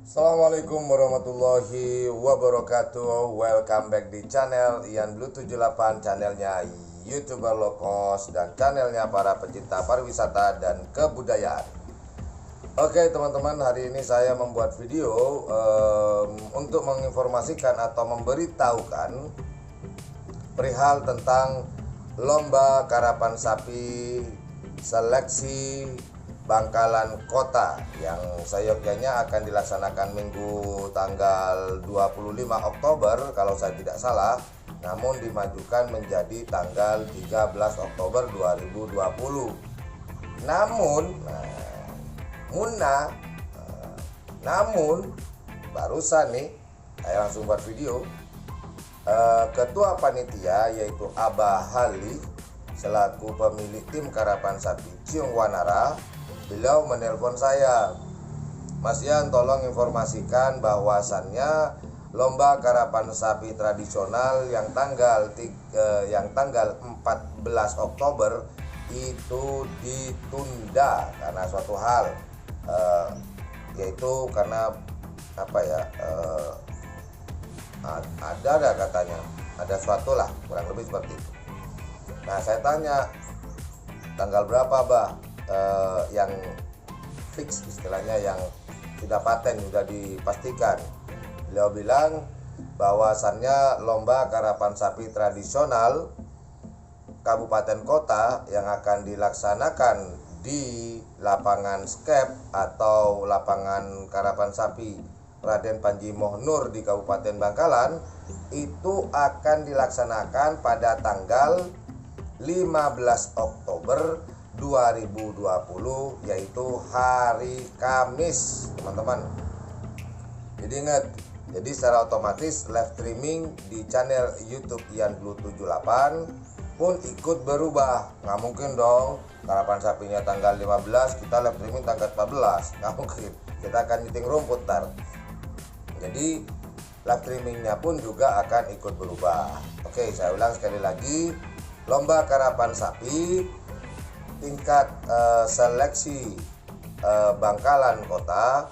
Assalamualaikum warahmatullahi wabarakatuh. Welcome back di channel Ian Blue 78, channelnya YouTuber low cost dan channelnya para pecinta pariwisata dan kebudayaan. Oke teman-teman, hari ini saya membuat video untuk menginformasikan atau memberitahukan perihal tentang lomba karapan sapi seleksi Bangkalan Kota yang seyogyanya akan dilaksanakan Minggu tanggal 25 Oktober kalau saya tidak salah, namun dimajukan menjadi tanggal 13 Oktober 2020. Namun barusan nih saya langsung buat video, Ketua Panitia yaitu Abah Hali selaku pemilik tim karapan sapi Ciung Wanara, beliau menelpon saya, Mas Yan, tolong informasikan bahwasannya lomba karapan sapi tradisional yang tanggal 14 Oktober itu ditunda karena suatu hal, yaitu karena ada katanya ada suatu lah, kurang lebih seperti itu. Nah saya tanya tanggal berapa Bah yang fix, istilahnya yang sudah paten, sudah dipastikan. Beliau bilang bahwasannya lomba karapan sapi tradisional kabupaten kota yang akan dilaksanakan di lapangan skep atau lapangan karapan sapi Raden Panji Mohnur di Kabupaten Bangkalan itu akan dilaksanakan pada tanggal 15 Oktober 2020, yaitu hari Kamis, teman-teman. Jadi ingat, jadi secara otomatis live streaming di channel YouTube Ian Blue 78 pun ikut berubah. Nggak mungkin dong karapan sapinya tanggal 15 kita live streaming tanggal 14, nggak mungkin. Kita akan nyeting rumput tar. Jadi live streamingnya pun juga akan ikut berubah. Oke, saya ulang sekali lagi, lomba karapan sapi tingkat seleksi Bangkalan Kota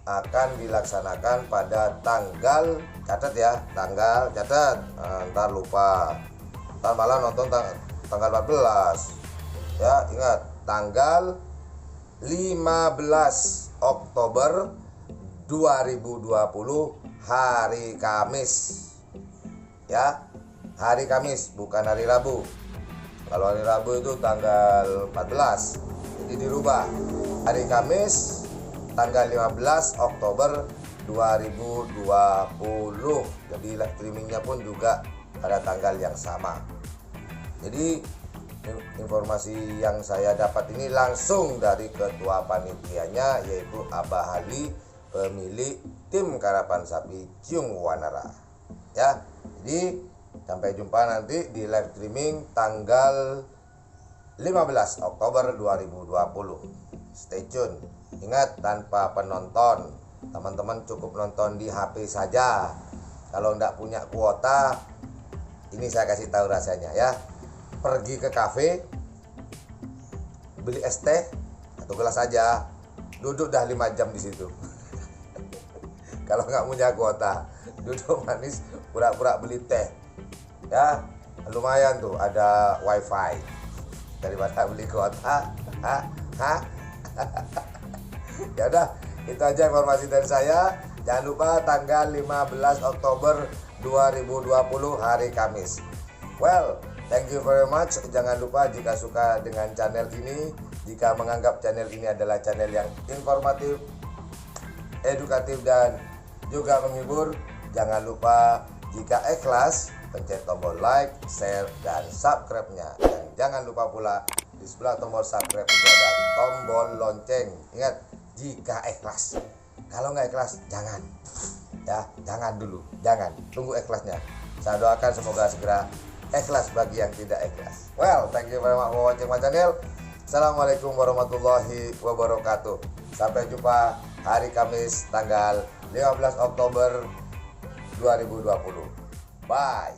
akan dilaksanakan pada tanggal, catat ya, ntar lupa, ntar malah nonton tanggal 14 ya. Ingat, tanggal 15 Oktober 2020, hari Kamis ya, hari Kamis bukan hari Rabu. Kalau hari Rabu itu tanggal 14, jadi dirubah hari Kamis tanggal 15 Oktober 2020. Jadi live streamingnya pun juga pada tanggal yang sama. Jadi informasi yang saya dapat ini langsung dari ketua panitianya yaitu Abah Hali, pemilik tim karapan sapi Ciung Wanara ya. Jadi sampai jumpa nanti di live streaming tanggal 15 Oktober 2020. Stay tune. Ingat, tanpa penonton. Teman-teman cukup nonton di HP saja. Kalau enggak punya kuota, ini saya kasih tahu rasanya ya. Pergi ke kafe, beli es teh atau gelas saja, duduk dah 5 jam di situ. Kalau nggak punya kuota, duduk manis, pura-pura beli teh ya, lumayan tuh, ada wifi daripada beli kuota. Ya udah, itu aja informasi dari saya. Jangan lupa tanggal 15 Oktober 2020, hari Kamis. Well, thank you very much. Jangan lupa jika suka dengan channel ini, jika menganggap channel ini adalah channel yang informatif, edukatif dan juga menghibur, jangan lupa jika ikhlas pencet tombol like, share, dan subscribe-nya. Dan jangan lupa pula di sebelah tombol subscribe itu ada tombol lonceng. Ingat, jika ikhlas. Kalau nggak ikhlas, jangan. Ya, jangan dulu. Jangan. Tunggu ikhlasnya. Saya doakan semoga segera ikhlas bagi yang tidak ikhlas. Well, thank you very much for watching my channel. Assalamualaikum warahmatullahi wabarakatuh. Sampai jumpa hari Kamis tanggal 15 Oktober 2020. Bye.